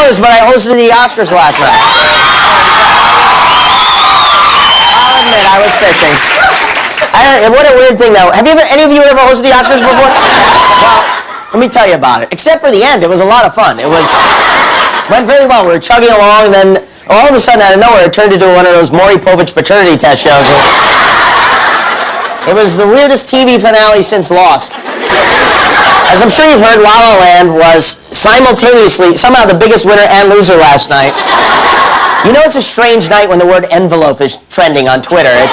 knows, but I hosted the Oscars last night. I'll admit, I was fishing. What a weird thing, though. Have any of you ever hosted the Oscars before? Well, let me tell you about it. Except for the end, it was a lot of fun. Went very well. We were chugging along, and then all of a sudden, out of nowhere, it turned into one of those Maury Povich paternity test shows. It was the weirdest TV finale since Lost. As I'm sure you've heard, La La Land was simultaneously somehow the biggest winner and loser last night. You know it's a strange night when the word envelope is trending on Twitter. In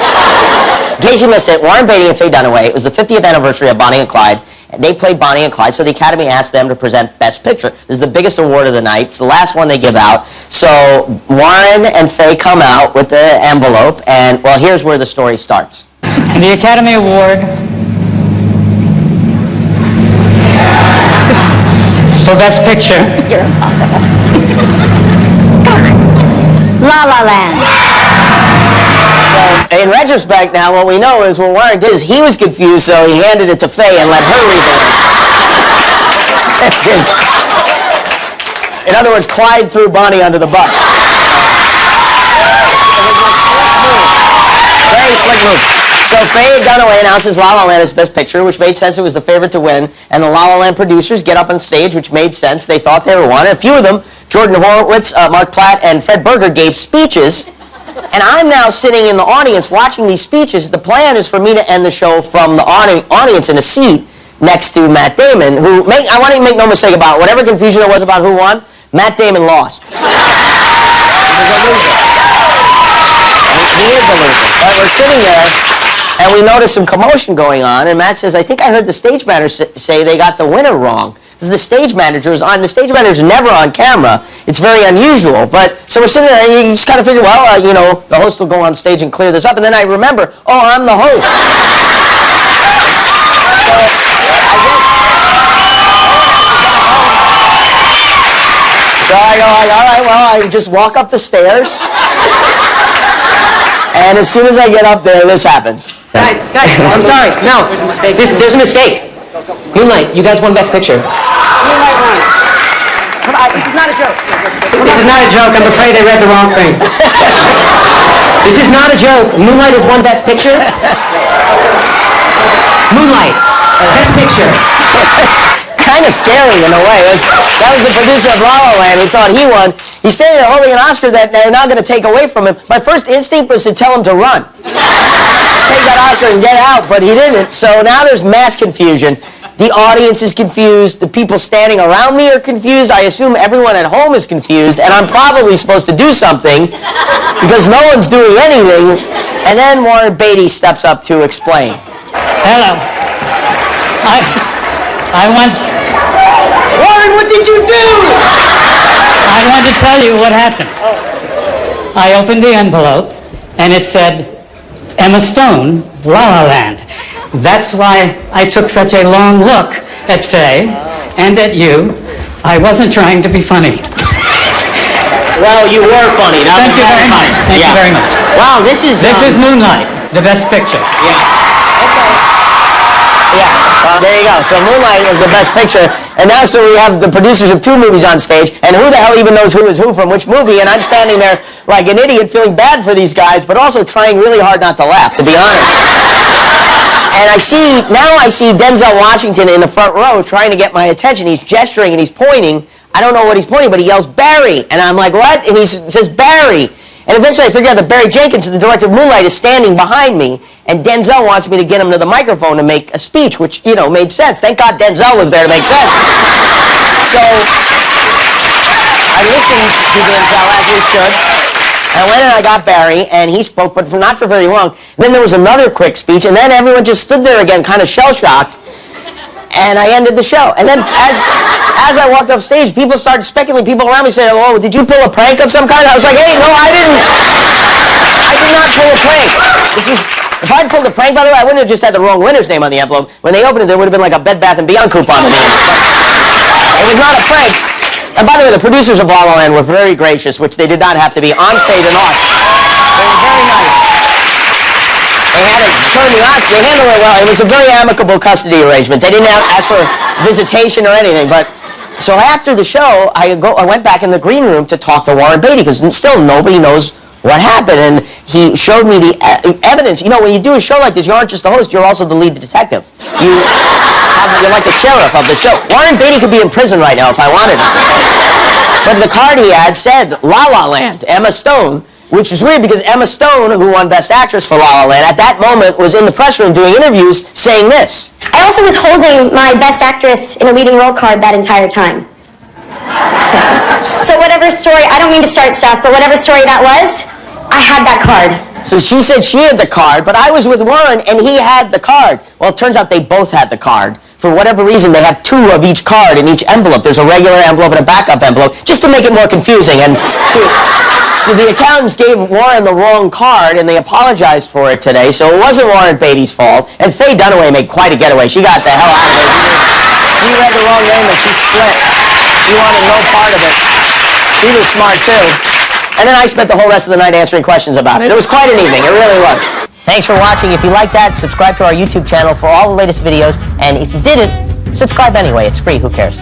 case you missed it, Warren Beatty and Faye Dunaway, it was the 50th anniversary of Bonnie and Clyde. They played Bonnie and Clyde, so the Academy asked them to present Best Picture. This is the biggest award of the night. It's the last one they give out. So Warren and Faye come out with the envelope, and, well, here's where the story starts. And the Academy Award for Best Picture. You're impossible. La La Land. So, in retrospect now, what we know is what Warren did is he was confused, so he handed it to Faye and let her read it. In other words, Clyde threw Bonnie under the bus. Very slick move. So Faye Dunaway announces La La Land as Best Picture, which made sense. It was the favorite to win. And the La La Land producers get up on stage, which made sense. They thought they were one. And a few of them, Jordan Horowitz, Mark Platt, and Fred Berger, gave speeches. And I'm now sitting in the audience watching these speeches. The plan is for me to end the show from the audience in a seat next to Matt Damon, who, I want to make no mistake about it, whatever confusion there was about who won, Matt Damon lost. He is a loser. And we're sitting there, and we notice some commotion going on, and Matt says, I think I heard the stage manager say they got the winner wrong. Because the stage manager is on. The stage manager is never on camera. It's very unusual. But so we're sitting there, and you just kind of figure, well, the host will go on stage and clear this up. And then I remember, oh, I'm the host. So I go, all right, well, I just walk up the stairs. And as soon as I get up there, this happens. Guys, I'm sorry. No, there's a mistake. Moonlight, you guys won Best Picture. Moonlight won. Come on, this is not a joke. This is not a joke. I'm afraid they read the wrong thing. This is not a joke. Moonlight has won Best Picture. Moonlight, Best Picture. Kind of scary in a way. That was the producer of La La Land who thought he won. He's standing there holding an Oscar that they're not going to take away from him. My first instinct was to tell him to run. Take that Oscar and get out, but he didn't. So now there's mass confusion. The audience is confused. The people standing around me are confused. I assume everyone at home is confused, and I'm probably supposed to do something because no one's doing anything. And then Warren Beatty steps up to explain. Hello. I once... Warren, what did you do? I want to tell you what happened. I opened the envelope, and it said, Emma Stone, La La Land. That's why I took such a long look at Faye and at you. I wasn't trying to be funny. Well, you were funny. Thank you very much. Thank you very much. Wow, this is Moonlight, the Best Picture. Yeah. Yeah, well, there you go. So Moonlight was the Best Picture, and now so we have the producers of two movies on stage, and who the hell even knows who is who from which movie, and I'm standing there like an idiot feeling bad for these guys, but also trying really hard not to laugh, to be honest. And I see Denzel Washington in the front row trying to get my attention. He's gesturing and he's pointing. I don't know what he's pointing, but he yells, Barry, and I'm like, what? And he says, Barry. And eventually I figure out that Barry Jenkins, the director of Moonlight, is standing behind me, and Denzel wants me to get him to the microphone to make a speech, which, made sense. Thank God Denzel was there to make sense. So I listened to Denzel as we should. I went and I got Barry, and he spoke, but not for very long. And then there was another quick speech, and then everyone just stood there again, kind of shell-shocked. And I ended the show. And then as I walked off stage, people started speculating. People around me said, oh, did you pull a prank of some kind? I was like, hey, no, I didn't. I did not pull a prank. If I'd pulled a prank, by the way, I wouldn't have just had the wrong winner's name on the envelope. When they opened it, there would have been like a Bed Bath & Beyond coupon at the end. It was not a prank. And by the way, the producers of La La Land were very gracious, which they did not have to be on stage and off. They were very nice. They had to turn the Oscar. They handled it well. It was a very amicable custody arrangement. They didn't ask for visitation or anything. But So after the show, I went back in the green room to talk to Warren Beatty because still nobody knows what happened, and he showed me the evidence. You know, when you do a show like this, you aren't just the host, you're also the lead detective. You're like the sheriff of the show. Warren Beatty could be in prison right now if I wanted him to. But the card he had said La La Land, Emma Stone, which is weird because Emma Stone, who won Best Actress for La La Land, at that moment was in the press room doing interviews saying this. I also was holding my Best Actress in a Leading Role card that entire time. So whatever story, I don't mean to start stuff, but whatever story that was, I had that card. So she said she had the card, but I was with Warren and he had the card. Well, it turns out they both had the card. For whatever reason, they have two of each card in each envelope. There's a regular envelope and a backup envelope, just to make it more confusing. So the accountants gave Warren the wrong card, and they apologized for it today, so it wasn't Warren Beatty's fault. And Faye Dunaway made quite a getaway. She got the hell out of it. She read the wrong name and she split. She wanted no part of it. She was smart, too. And then I spent the whole rest of the night answering questions about it. It was quite an evening. It really was. Thanks for watching. If you like that, subscribe to our YouTube channel for all the latest videos. And if you didn't, subscribe anyway. It's free. Who cares?